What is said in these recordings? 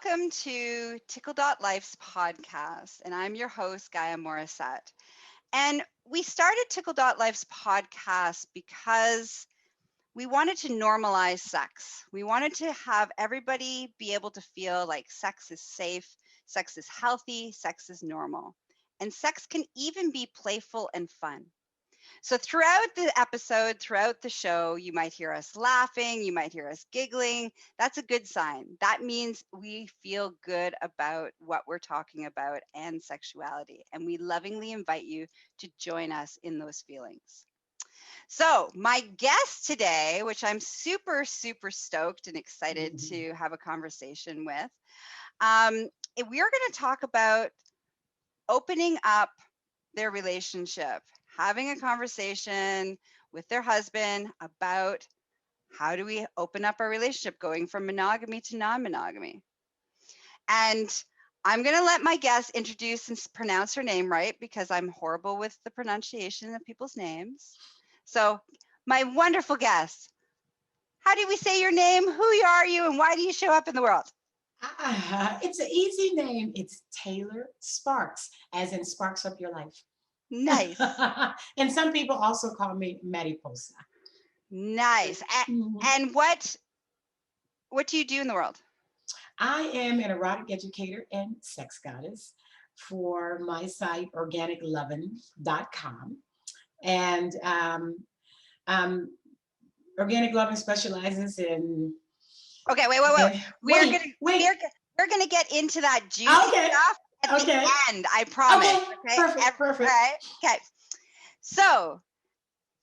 Welcome to Tickle.life's podcast, and I'm your host, Gaia Morrissette. And we started Tickle.life's podcast because we wanted to normalize sex. We wanted to have everybody be able to feel like sex is safe, sex is healthy, sex is normal. And sex can even be playful and fun. So throughout the episode, throughout the show, you might hear us laughing, you might hear us giggling. That's a good sign. That means we feel good about what we're talking about and sexuality. And we lovingly invite you to join us in those feelings. So, my guest today, which I'm super, super stoked and excited to have a conversation with, we're going to talk about opening up their relationship, having a conversation with their husband about how do we open up our relationship, going from monogamy to non-monogamy. And I'm going to let my guest introduce and pronounce her name right, because I'm horrible with the pronunciation of people's names. So, my wonderful guest, how do we say your name? Who are you, and why do you show up in the world? It's an easy name. It's Taylor Sparks, as in sparks up your life. Nice. And some people also call me Mariposa. Nice. And what do you do in the world? I am an erotic educator and sex goddess for my site, organiclovin.com. And Organic Lovin specializes in... Okay, wait. We're gonna get into that juicy stuff at the end. I promise. Okay, perfect. Right. Okay. So,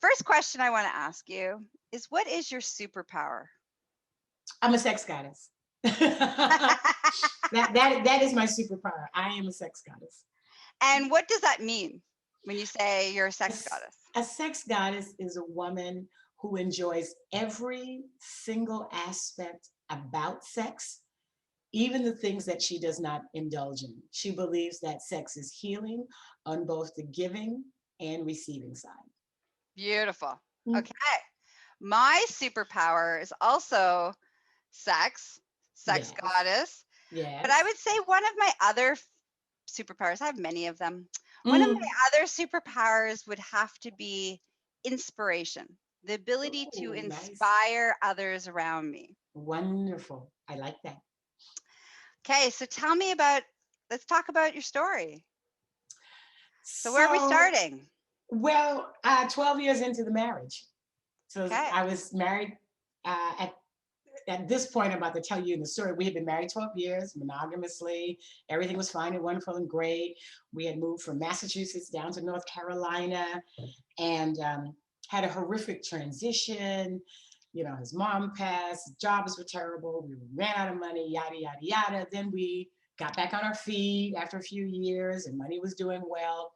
first question I want to ask you is, what is your superpower? I'm a sex goddess. that is my superpower. I am a sex goddess. And what does that mean when you say you're a sex goddess? A sex goddess is a woman who enjoys every single aspect about sex, even the things that she does not indulge in. She believes that sex is healing on both the giving and receiving side. Beautiful. Okay. My superpower is also sex goddess. Yes. But I would say one of my other superpowers, I have many of them. One of my other superpowers would have to be inspiration, the ability to inspire others around me. Wonderful. I like that. Okay, so let's talk about your story. So where are we starting? Well, 12 years into the marriage. So I was married at this point. I'm about to tell you the story. We had been married 12 years, monogamously. Everything was fine and wonderful and great. We had moved from Massachusetts down to North Carolina and had a horrific transition. You know, his mom passed, his jobs were terrible. We ran out of money, yada, yada, yada. Then we got back on our feet after a few years and money was doing well.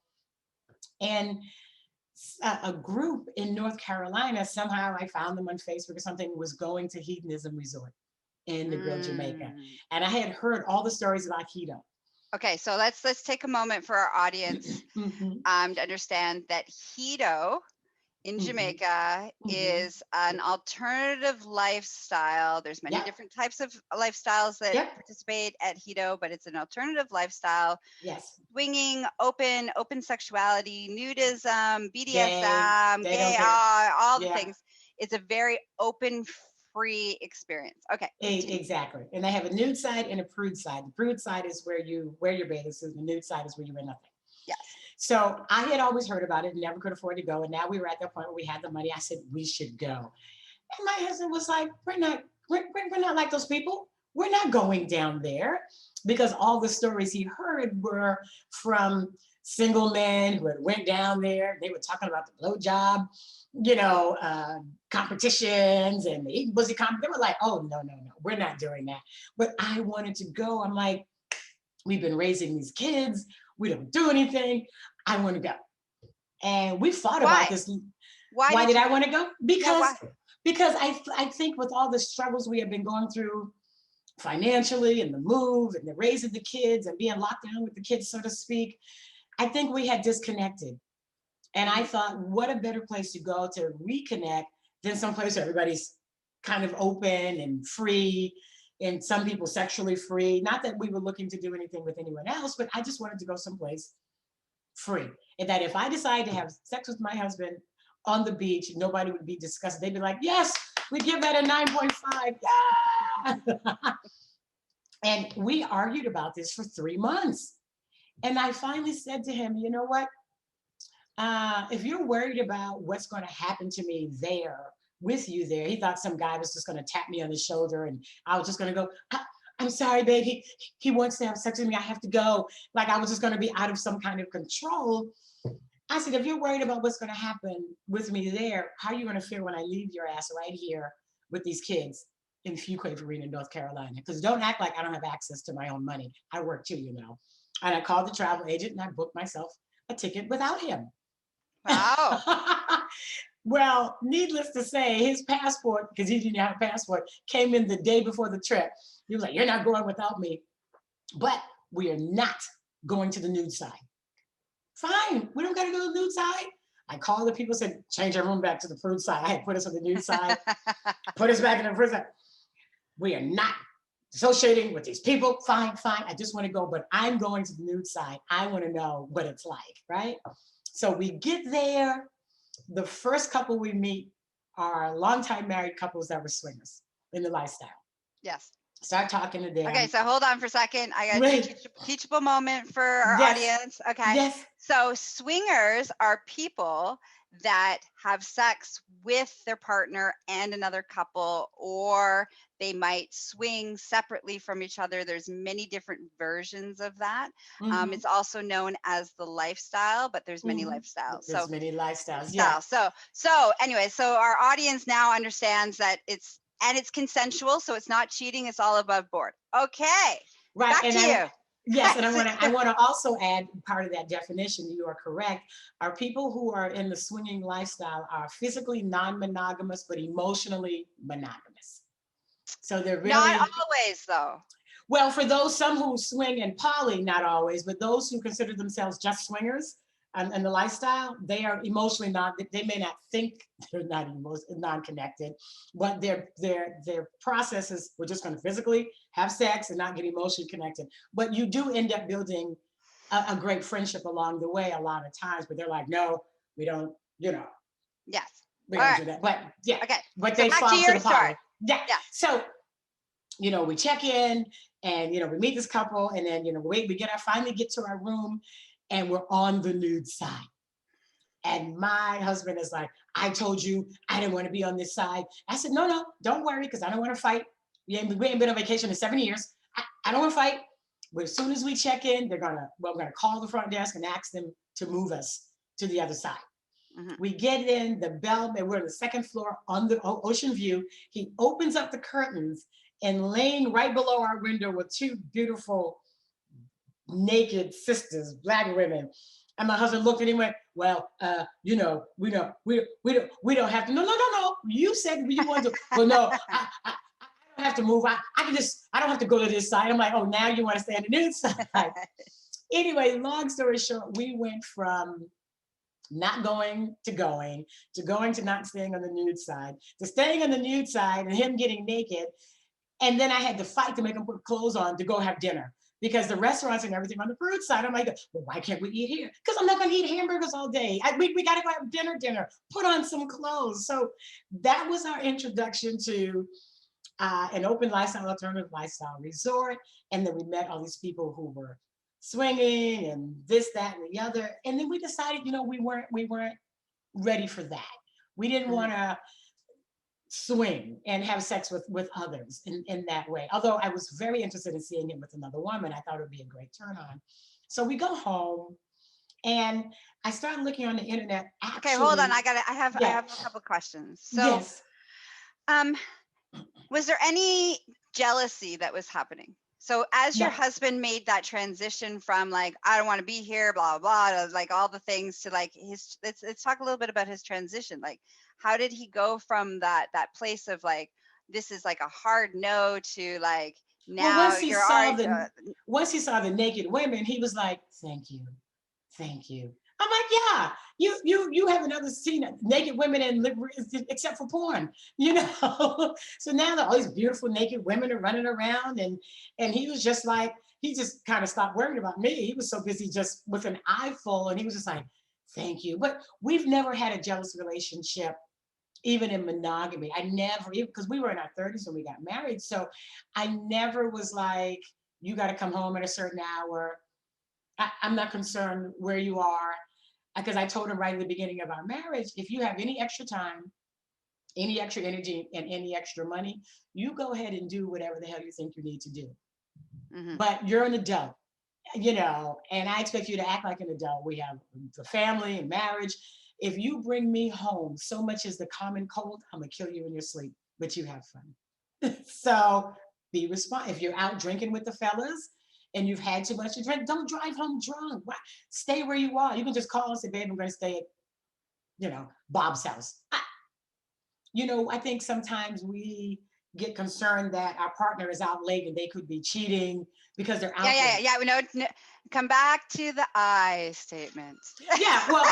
And a group in North Carolina, somehow I found them on Facebook or something, was going to hedonism resort in Negril, Jamaica. And I had heard all the stories about Hedo. Okay, so let's take a moment for our audience to understand that Hedo in Jamaica is an alternative lifestyle. There's many different types of lifestyles that participate at Hedo, but it's an alternative lifestyle. Yes. Swinging, open sexuality, nudism, BDSM, gay, all the things. It's a very open, free experience. Okay. Exactly. And they have a nude side and a prude side. The prude side is where you wear your bathing suit. The nude side is where you wear nothing. Yes. So I had always heard about it, never could afford to go. And now we were at that point where we had the money. I said, we should go. And my husband was like, we're not like those people. We're not going down there, because all the stories he heard were from single men who had went down there. They were talking about the blowjob, competitions and the eating pussy competition. They were like, oh, no, we're not doing that. But I wanted to go. I'm like, we've been raising these kids. We don't do anything. I want to go. And we thought about this. Why did I want to go? Because I think with all the struggles we have been going through financially and the move and the raising the kids and being locked down with the kids, so to speak, I think we had disconnected. And I thought, what a better place to go to reconnect than someplace where everybody's kind of open and free. and some people sexually free. Not that we were looking to do anything with anyone else, but I just wanted to go someplace free. And that if I decided to have sex with my husband on the beach, nobody would be disgusted. They'd be like, yes, we give that a 9.5. Yeah. And we argued about this for 3 months. And I finally said to him, you know what? If you're worried about what's going to happen to me there, with you there, he thought some guy was just going to tap me on the shoulder and I was just going to go, I'm sorry, babe. He wants to have sex with me. I have to go. Like I was just going to be out of some kind of control. I said, if you're worried about what's going to happen with me there, how are you going to feel when I leave your ass right here with these kids in Fuquay Arena, North Carolina? Because don't act like I don't have access to my own money. I work too, you know. And I called the travel agent and I booked myself a ticket without him. Wow. Well, needless to say, his passport, because he didn't have a passport, came in the day before the trip. He was like, you're not going without me. But we are not going to the nude side. Fine, we don't got to go to the nude side. I called the people, said, change our room back to the prude side. I had put us on the nude side, put us back in the prude side. We are not associating with these people. Fine, fine. I just want to go, but I'm going to the nude side. I want to know what it's like, right? So we get there. The first couple we meet are longtime married couples that were swingers in the lifestyle. Yes. Start talking to them. Okay, so hold on for a second. I got a teachable moment for our audience. Okay. Yes. So swingers are people that have sex with their partner and another couple, or they might swing separately from each other. There's many different versions of that. Mm-hmm. It's also known as the lifestyle, but there's many lifestyles. There's many lifestyles. Yeah. So anyway, so our audience now understands that it's consensual, so it's not cheating. It's all above board. Okay. Right. Back to you. Yes, and I want to also add part of that definition. You are correct. Our people who are in the swinging lifestyle are physically non-monogamous, but emotionally monogamous. So they're really not always, though. Well, for those some who swing in poly, not always, but those who consider themselves just swingers and the lifestyle, they are emotionally they may not think they're not non-connected, but their processes, we're just going to physically have sex and not get emotionally connected. But you do end up building a great friendship along the way a lot of times, but they're like, no, we don't, you know. Yes. We don't do that. But yeah. Okay. But so they fall to the poly. Yeah. Yeah. So, you know, we check in and, you know, we meet this couple and then, you know, we finally get to our room and we're on the nude side. And my husband is like, I told you I didn't want to be on this side. I said, no, don't worry, because I don't want to fight. We ain't been on vacation in 7 years. I don't want to fight. But as soon as we check in, we're gonna call the front desk and ask them to move us to the other side. Mm-hmm. We get in, the bellman, we're on the second floor on the ocean view. He opens up the curtains and laying right below our window were two beautiful naked sisters, Black women. And my husband looked at him and went, well, you know, we don't have to. No. You said you wanted to. Well, no, I don't have to move. I don't have to go to this side. I'm like, oh, now you want to stay on the nude side. Anyway, long story short, we went from not going to not staying on the nude side, to staying on the nude side and him getting naked. And then I had to fight to make him put clothes on to go have dinner. Because the restaurants and everything on the fruit side, I'm like, well, why can't we eat here? Because I'm not going to eat hamburgers all day. We got to go have dinner, put on some clothes. So that was our introduction to an open lifestyle, alternative lifestyle resort. And then we met all these people who were swinging and this, that, and the other. And then we decided, you know, we weren't ready for that. We didn't want to swing and have sex with others in that way. Although I was very interested in seeing him with another woman. I thought it would be a great turn on. So we go home and I started looking on the internet. Okay, hold on. I have a couple questions. So was there any jealousy that was happening? So as your husband made that transition from like, I don't want to be here, blah, blah, blah, like all the things to like let's talk a little bit about his transition. Like, how did he go from that place of like, this is like a hard no to like, now once he saw the naked women, he was like, thank you. I'm I'm like, yeah, you haven't ever seen naked women in except for porn, you know. So now all these beautiful naked women are running around, and he was just like, he just kind of stopped worrying about me. He was so busy just with an eye full, and he was just like, thank you. But we've never had a jealous relationship, even in monogamy. I never, because we were in our 30s when we got married. So I never was like, you got to come home at a certain hour. I'm not concerned where you are, because I told him right at the beginning of our marriage, if you have any extra time, any extra energy, and any extra money, you go ahead and do whatever the hell you think you need to do. Mm-hmm. But you're an adult, you know, and I expect you to act like an adult. We have the family and marriage. If you bring me home so much as the common cold, I'm gonna kill you in your sleep, but you have fun. So be responsible. If you're out drinking with the fellas and you've had too much to drink, don't drive home drunk. Stay where you are. You can just call and say, babe, I'm gonna stay at, you know, Bob's house. You know, I think sometimes we get concerned that our partner is out late and they could be cheating because they're out late. We know. Come back to the I statement. Yeah, well,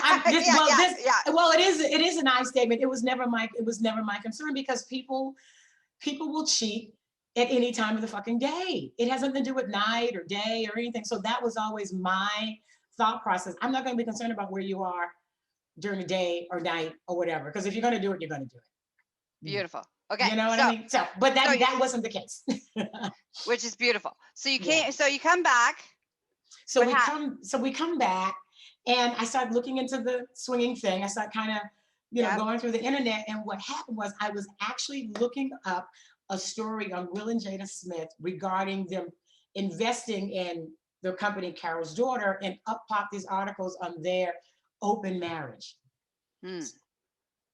it is an I statement. It was never my concern, because people will cheat at any time of the fucking day. It has nothing to do with night or day or anything. So that was always my thought process. I'm not going to be concerned about where you are during the day or night or whatever, because if you're going to do it, you're going to do it. Beautiful. Okay. You know what I mean? So, but that wasn't the case. Which is beautiful. So you came. Yeah. So you come back. So we come back, and I started looking into the swinging thing. I started kind of, going through the internet. And what happened was I was actually looking up a story on Will and Jada Smith regarding them investing in their company, Carol's Daughter, and up popped these articles on their open marriage.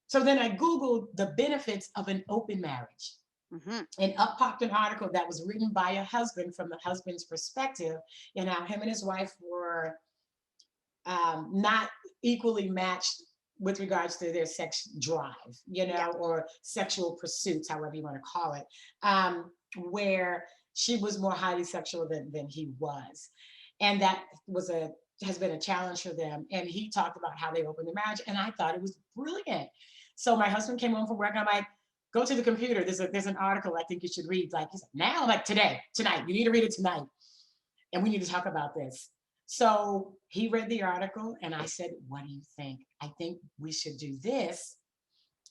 So then I Googled the benefits of an open marriage. Mm-hmm. And up popped an article that was written by a husband from the husband's perspective, and how him and his wife were not equally matched with regards to their sex drive, or sexual pursuits, however you want to call it, where she was more highly sexual than he was. And that has been a challenge for them. And he talked about how they opened the marriage, and I thought it was brilliant. So my husband came home from work, and I'm like, go to the computer. There's an article I think you should read. Like, he's like, now? I'm like, tonight. You need to read it tonight. And we need to talk about this. So he read the article, and I said, what do you think? I think we should do this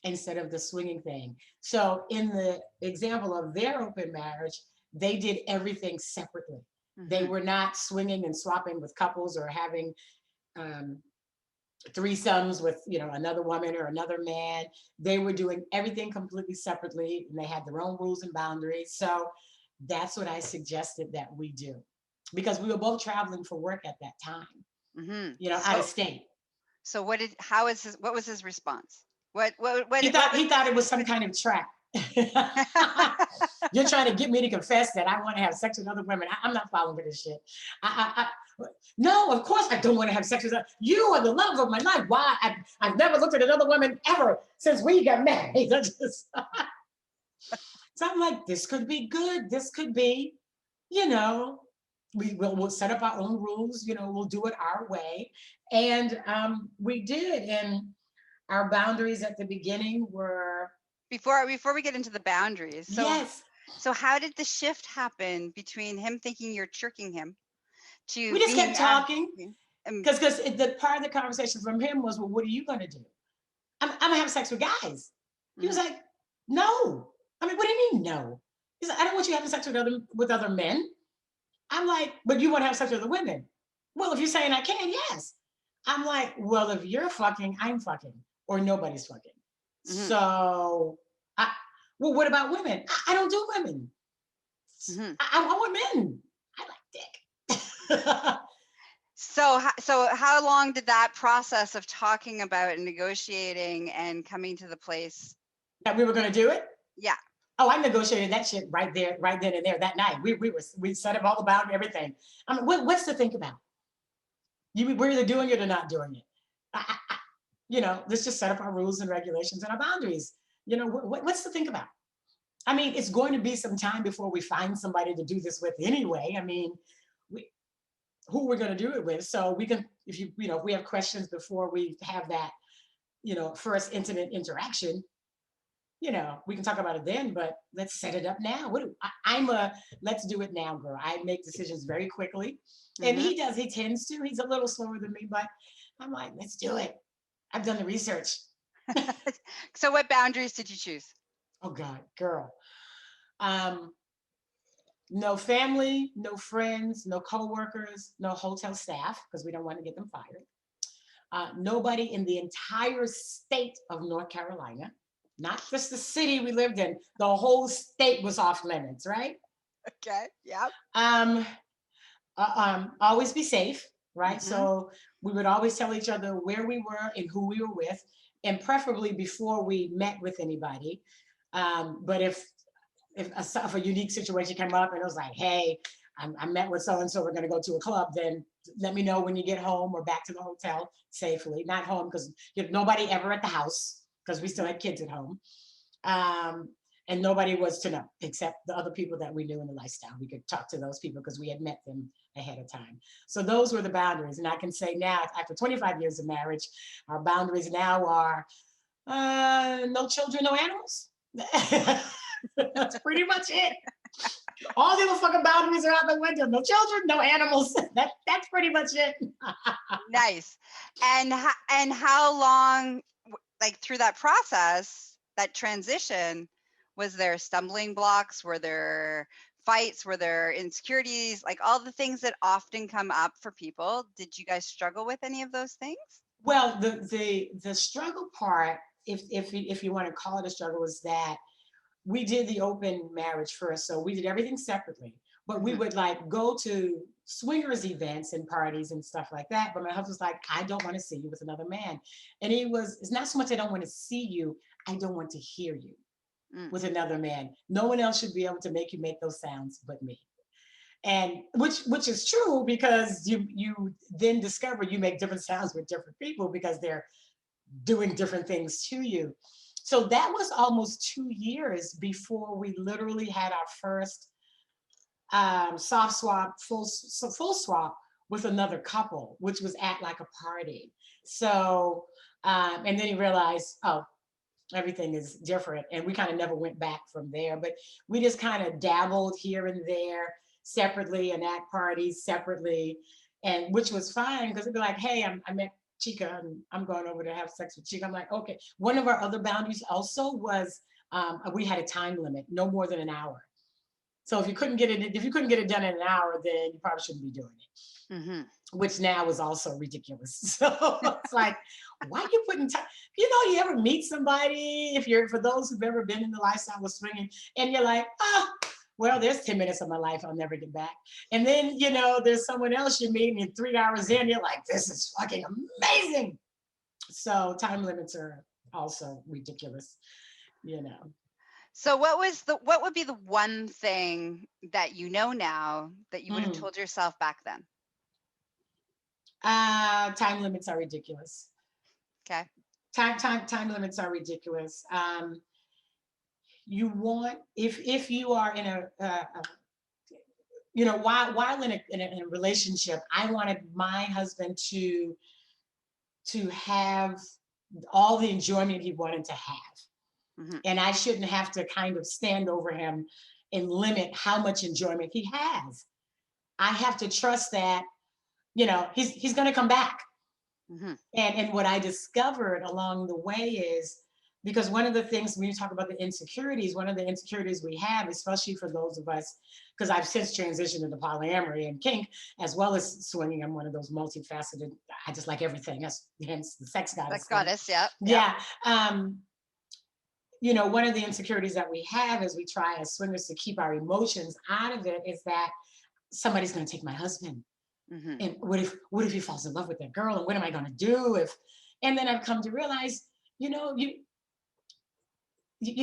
instead of the swinging thing. So in the example of their open marriage, they did everything separately. Mm-hmm. They were not swinging and swapping with couples or having threesomes with another woman or another man. They were doing everything completely separately, and they had their own rules and boundaries. So that's what I suggested that we do, because we were both traveling for work at that time, out of state. So what was his response? What he thought it was some kind of trap. You're trying to get me to confess that I want to have sex with other women. I'm not falling for this shit. No, of course I don't want to have sex with her. You are the love of my life. Why? I've never looked at another woman ever since we got married. So I'm like, this could be good. This could be, we'll set up our own rules. We'll do it our way. And we did. And our boundaries at the beginning were... Before we get into the boundaries. So, yes. So how did the shift happen between him thinking you're tricking him to... We just kept talking. Because the part of the conversation from him was, well, what are you going to do? I'm going to have sex with guys. He was like, no. I mean, what do you mean, no? He's like, I don't want you having sex with other men. I'm like, but you want to have sex with other women? Well, if you're saying I can, yes. I'm like, well, if you're fucking, I'm fucking, or nobody's fucking. Mm-hmm. So, well, what about women? I don't do women. Mm-hmm. I want men. I like dick. So how long did that process of talking about and negotiating and coming to the place that we were going to do it? Yeah. Oh, I negotiated that shit right then and there that night. We set up all the boundaries, everything. I mean, what's to think about? We're either doing it or not doing it. Let's just set up our rules and regulations and our boundaries. What's to think about? I mean, it's going to be some time before we find somebody to do this with anyway. I mean, who we're going to do it with. So we can, if if we have questions before we have that, first intimate interaction, we can talk about it then, but let's set it up now. I'm a let's do it now girl. I make decisions very quickly. And he tends to. He's a little slower than me, but I'm like, let's do it. I've done the research. So what boundaries did you choose? Oh God, girl. No family, no friends, no coworkers, no hotel staff, because we don't want to get them fired. Nobody in the entire state of North Carolina, not just the city we lived in, the whole state was off limits, right? Okay, yeah. Always be safe, right? So we would always tell each other where we were and who we were with, and preferably before we met with anybody. But if a unique situation came up and it was like, hey, I met with so-and-so, we're going to go to a club, then let me know when you get home or back to the hotel safely. Not home, because nobody ever at the house, because we still had kids at home. And nobody was to know except the other people that we knew in the lifestyle. We could talk to those people because we had met them ahead of time. So those were the boundaries. And I can say now, after 25 years of marriage, our boundaries now are no children, no animals. That's pretty much it. All the other fucking boundaries are out the window. No children, no animals. That's pretty much it. Nice. And how long, like through that process, that transition, was there stumbling blocks? Were there fights? Were there insecurities? Like all the things that often come up for people. Did you guys struggle with any of those things? Well, the struggle part, if you want to call it a struggle, was that we did the open marriage first. So we did everything separately, but we would like go to swingers events and parties and stuff like that. But my husband's like, I don't want to see you with another man. And it's not so much I don't want to see you, I don't want to hear you with another man. No one else should be able to make you make those sounds but me. And which is true, because you then discover you make different sounds with different people because they're doing different things to you. So that was almost 2 years before we literally had our first soft swap, full swap with another couple, which was at like a party. So, and then he realized, oh, everything is different. And we kind of never went back from there, but we just kind of dabbled here and there separately and at parties separately. And which was fine, because it'd be like, hey, I met Chica and I'm going over to have sex with Chica. I'm like, okay. One of our other boundaries also was we had a time limit, no more than an hour. So if you couldn't get it done in an hour, then you probably shouldn't be doing it. Which now is also ridiculous. So it's like, why are you putting time? You ever meet somebody, for those who've ever been in the lifestyle of swinging, and you're like, well, there's 10 minutes of my life I'll never get back. And then, there's someone else you're meeting, and 3 hours in, you're like, this is fucking amazing. So time limits are also ridiculous, So what would be the one thing that now that you would have told yourself back then? Time limits are ridiculous. Okay. Time limits are ridiculous. You want, if you are in while in a relationship, I wanted my husband to have all the enjoyment he wanted to have. And I shouldn't have to kind of stand over him and limit how much enjoyment he has. I have to trust that, he's going to come back. And what I discovered along the way is, because one of the things when you talk about the insecurities, one of the insecurities we have, especially for those of us, because I've since transitioned into polyamory and kink, as well as swinging. I'm one of those multifaceted, I just like everything. That's hence the sex goddess. Sex goddess, yeah. Yeah. One of the insecurities that we have as we try as swingers to keep our emotions out of it is that somebody's going to take my husband. And what if he falls in love with that girl? And what am I going to do and then I've come to realize, you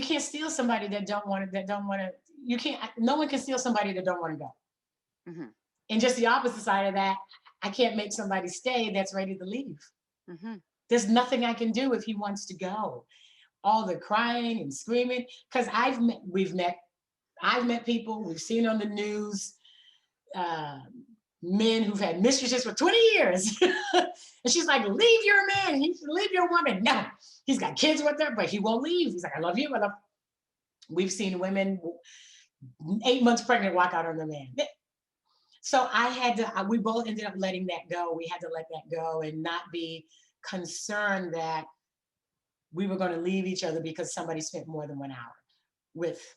can't steal somebody that don't want to, no one can steal somebody that don't want to go. And just the opposite side of that, I can't make somebody stay that's ready to leave. There's nothing I can do if he wants to go. All the crying and screaming, because I've met, we've met, I've met people, we've seen on the news, men who've had mistresses for 20 years. And she's like, leave your man, leave your woman. No, he's got kids with her, but he won't leave. He's like, I love you. I love. We've seen women 8 months pregnant walk out on the man. So I had to, we both ended up letting that go. We had to let that go and not be concerned that we were going to leave each other because somebody spent more than 1 hour with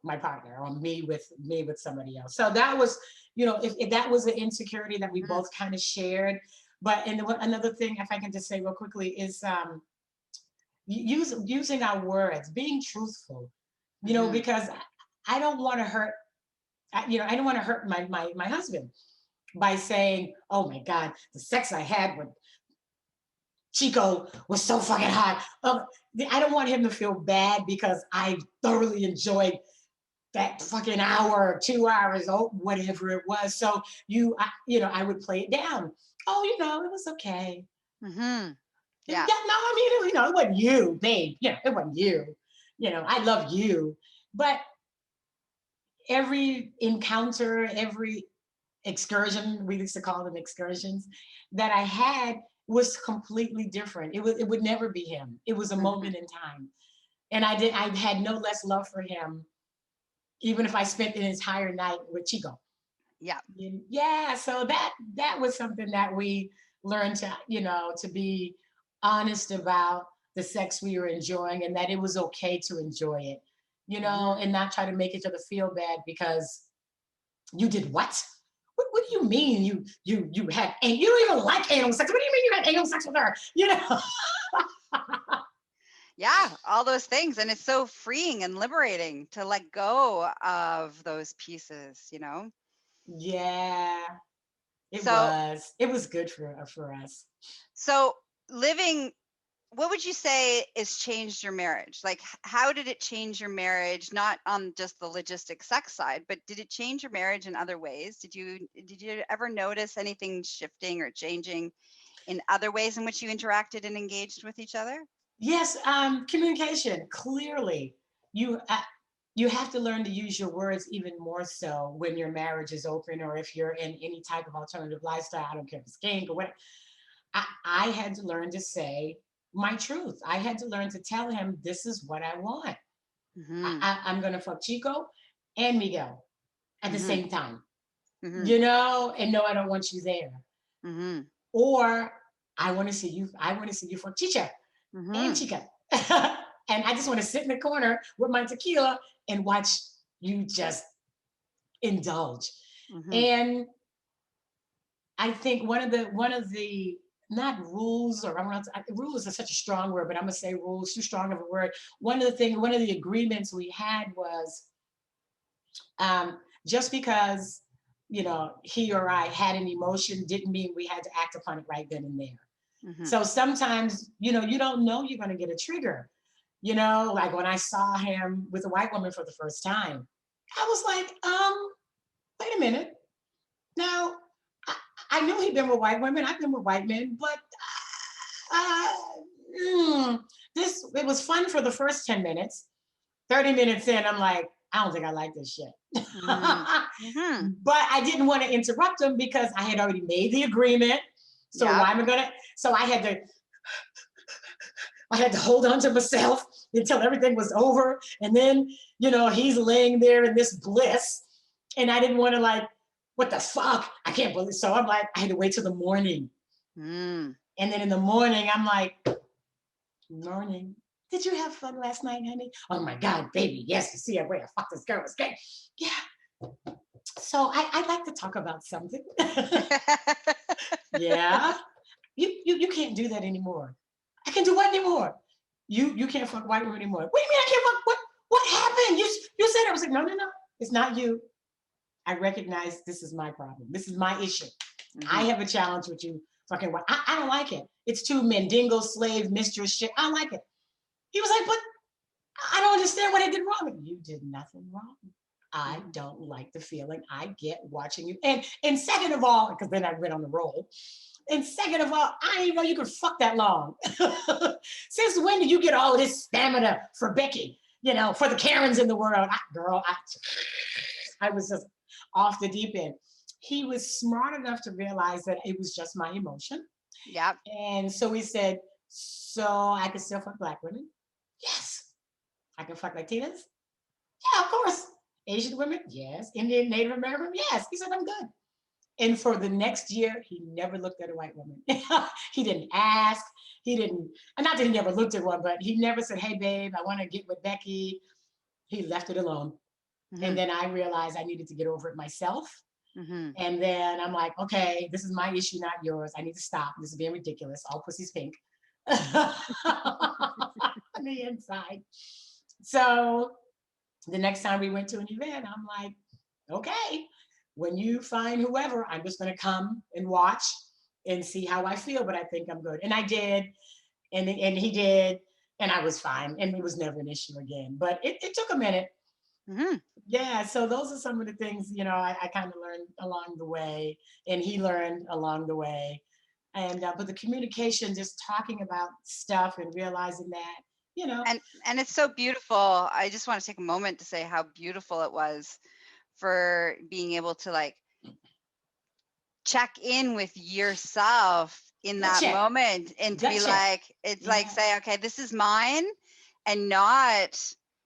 my partner, or me with somebody else. So that was, if that was an insecurity that we both kind of shared. But another thing, if I can just say real quickly, is using our words, being truthful, because I don't want to hurt, I don't want to hurt my husband by saying, oh my God, the sex I had with Chico was so fucking hot. I don't want him to feel bad because I thoroughly enjoyed that fucking hour or 2 hours, or whatever it was. So I would play it down. Oh, it was okay. Mm-hmm. Yeah. No, I mean, it wasn't you, babe. It wasn't you. I love you. But every encounter, every excursion, we used to call them excursions, that I had was completely different. It would never be him. It was a moment in time. And I had no less love for him, even if I spent an entire night with Chico. Yeah. Yeah. So that was something that we learned to be honest about the sex we were enjoying, and that it was okay to enjoy it, and not try to make each other feel bad because you did what? What do you mean you had, and you don't even like anal sex? What do you mean you had anal sex with her? Yeah, all those things. And it's so freeing and liberating to let go of those pieces, Yeah, it was good for us. So what would you say has changed your marriage? Like, how did it change your marriage? Not on just the logistic sex side, but did it change your marriage in other ways? Did you ever notice anything shifting or changing in other ways in which you interacted and engaged with each other? Yes, communication. Clearly, you have to learn to use your words even more so when your marriage is open, or if you're in any type of alternative lifestyle. I don't care if it's kink or what. I had to learn to say my truth. I had to learn to tell him, this is what I want. I'm going to fuck Chico and Miguel at the same time, and no, I don't want you there. Or I want to see you fuck Chicha and Chica. And I just want to sit in the corner with my tequila and watch you just indulge. And I think one of the not rules, or rules is such a strong word, but I'm gonna say rules, too strong of a word. One of the agreements we had was, just because he or I had an emotion didn't mean we had to act upon it right then and there. So sometimes you don't know you're gonna get a trigger. Like when I saw him with a white woman for the first time, I was like, wait a minute. Now, I knew he'd been with white women. I've been with white men, but it was fun for the first 10 minutes. 30 minutes in, I'm like, I don't think I like this shit. But I didn't want to interrupt him because I had already made the agreement. So why am I gonna? So I had to hold on to myself until everything was over. And then, he's laying there in this bliss. And I didn't want to what the fuck? I can't believe. So I'm like, I had to wait till the morning. And then in the morning, I'm like, morning. Did you have fun last night, honey? Oh my God, baby. Yes, you see, I way I fucked this girl. It's great. Yeah. So I'd like to talk about something. Yeah. You can't do that anymore. I can do what anymore? You can't fuck white women anymore. What do you mean I can't fuck? What happened? You said it. I was like, no. It's not you. I recognize this is my problem. This is my issue. I have a challenge with you fucking white. I don't like it. It's too mandingo, slave, mistress shit. I don't like it. He was like, but I don't understand what I did wrong. You did nothing wrong. I don't like the feeling I get watching you. And second of all, because then I went on the roll. And second of all, I didn't even know you could fuck that long. Since when did you get all of this stamina for Becky? For the Karens in the world. I was just off the deep end. he was smart enough to realize that it was just my emotion. Yep. And so he said, so I can still fuck Black women? Yes. I can fuck Latinas? Yeah, of course. Asian women? Yes. Indian, Native American? Yes. He said, I'm good. And for the next year, he never looked at a white woman. He didn't ask. He didn't, and not that he never looked at one, but he never said, hey, babe, I want to get with Becky. He left it alone. Mm-hmm. And then I realized I needed to get over it myself. Mm-hmm. And then I'm like, okay, this is my issue, not yours. I need to stop. This is being ridiculous. All pussy's pink on the inside. So the next time we went to an event, I'm like, okay, when you find whoever, I'm just going to come and watch and see how I feel, but I think I'm good. And I did, and he did, and I was fine, and it was never an issue again. But it took a minute. Mm-hmm. Yeah, so those are some of the things, you know, I kind of learned along the way, and he learned along the way. And but the communication, just talking about stuff and realizing that, you know. And it's so beautiful. I just want to take a moment to say how beautiful it was for being able to like check in with yourself in that moment and to be like, it's like, say, okay, this is mine and not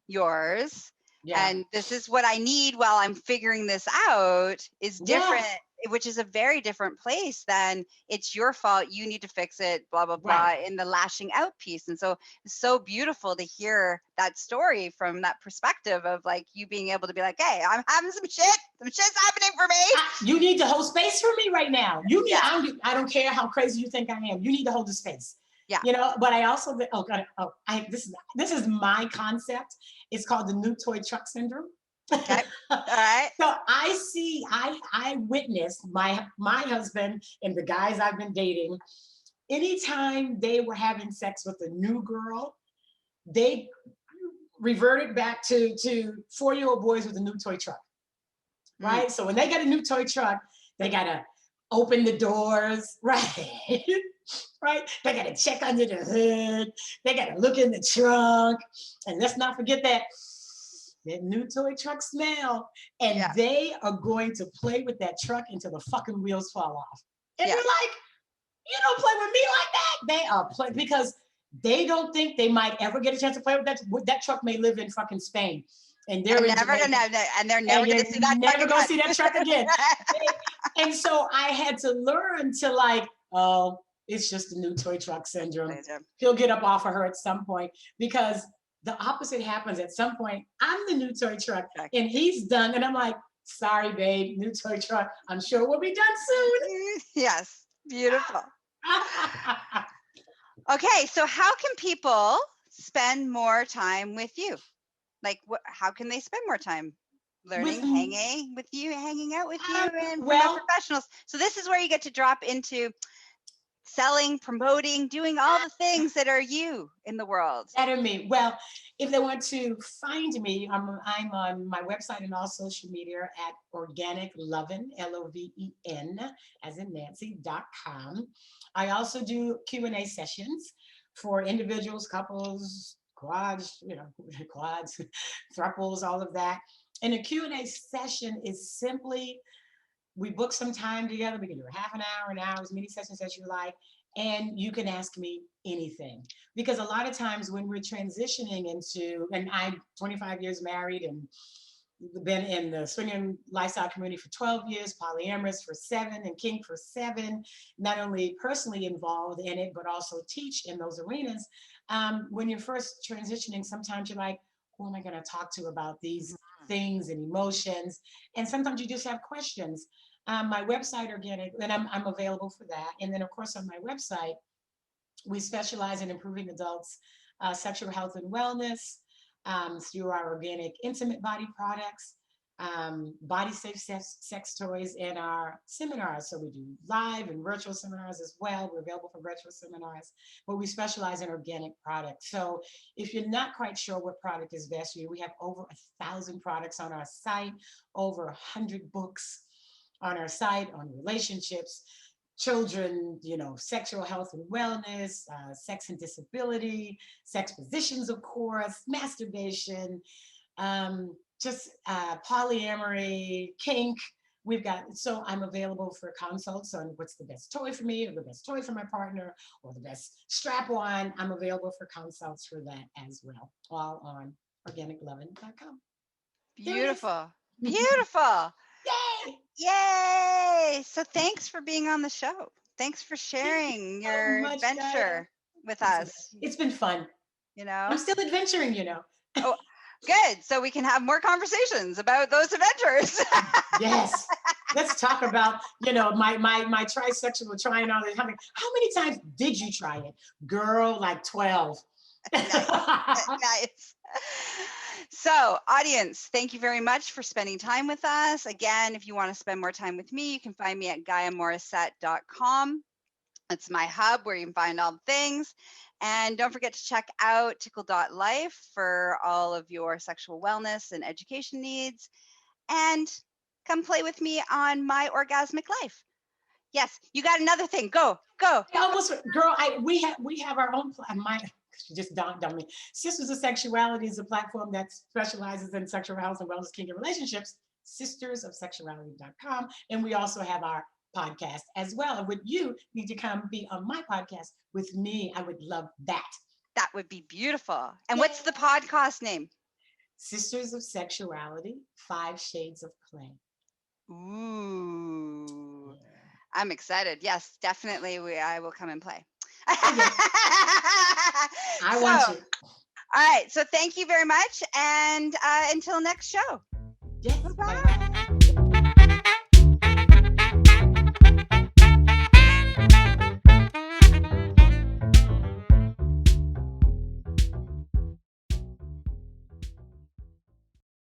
yours. Yeah. And this is what I need while I'm figuring this out is different, which is a very different place than it's your fault. You need to fix it, blah, blah, blah, in the lashing out piece. And so it's so beautiful to hear that story from that perspective of like you being able to be like, hey, I'm having some shit's happening for me. You need to hold space for me right now. You need, I don't care how crazy you think I am. You need to hold the space. Yeah. You know, but I also, this is my concept. It's called the new toy truck syndrome. Okay. All right. So I witnessed my husband and the guys I've been dating, anytime they were having sex with a new girl, they reverted back to 4-year-old boys with a new toy truck. Right? So when they get a new toy truck, they gotta open the doors, right? Right? They got to check under the hood. They got to look in the trunk. And let's not forget that new toy truck smell. And they are going to play with that truck until the fucking wheels fall off. And you're like, you don't play with me like that. They are playing because they don't think they might ever get a chance to play with that. That truck may live in fucking Spain. And they're never going to see that. Never going to see that truck again. And so I had to learn to like, oh, it's just a new toy truck syndrome. He'll get up off of her at some point because the opposite happens at some point. I'm the new toy truck and he's done. And I'm like, sorry, babe, new toy truck. I'm sure we'll be done soon. Yes. Beautiful. Okay. So how can people spend more time with you? Like, how can they spend more time learning, hanging with you, hanging out with you, and professionals? So this is where you get to drop into selling, promoting, doing all the things that are you in the world. That are me. Well, if they want to find me, I'm on my website and all social media at Organic Lovin', LOVEN, as in Nancy.com. I also do Q&A sessions for individuals, couples, quads, thruples, all of that. And a Q&A session is simply, we book some time together. We can do a half an hour, as many sessions as you like. And you can ask me anything. Because a lot of times when we're transitioning into, and I'm 25 years married and been in the swinging lifestyle community for 12 years, polyamorous for 7, and kink for 7, not only personally involved in it, but also teach in those arenas. When you're first transitioning, sometimes you're like, who am I going to talk to about these things and emotions? And sometimes you just have questions. My website, Organic, and I'm available for that. And then, of course, on my website, we specialize in improving adults' sexual health and wellness through our organic intimate body products, body safe sex toys, and our seminars. So we do live and virtual seminars as well. We're available for virtual seminars, but we specialize in organic products. So if you're not quite sure what product is best for you, we have over 1,000 products on our site, over 100 books on our site on relationships, children, sexual health and wellness, sex and disability, sex positions, of course, masturbation, just polyamory, kink, So I'm available for consults on what's the best toy for me or the best toy for my partner or the best strap-on. I'm available for consults for that as well, all on organiclovin.com. Beautiful. Beautiful. Yay! Yay. So thanks for being on the show. Thanks for sharing your adventure with us. It's been fun. I'm still adventuring, Oh, good. So we can have more conversations about those adventures. Yes. Let's talk about, my trisexual trying all this. How many times did you try it? Girl, like 12. Nice. So, audience, thank you very much for spending time with us. Again, if you want to spend more time with me, you can find me at GaiaMorrissette.com. It's my hub where you can find all the things. And don't forget to check out tickle.life for all of your sexual wellness and education needs. And come play with me on My Orgasmic Life. Yes, you got another thing. Go. Girl, we have our own just dawned on me. Sisters of Sexuality is a platform that specializes in sexual health and wellness, kink, and relationships. sistersofsexuality.com. And we also have our podcast as well. And would you need to come be on my podcast with me? I would love that. That would be beautiful. And what's the podcast name? Sisters of Sexuality, 5 Shades of Play. Ooh. Yeah. I'm excited. Yes, definitely. I will come and play. I want you. All right. So thank you very much. And until next show. Yes. Bye-bye.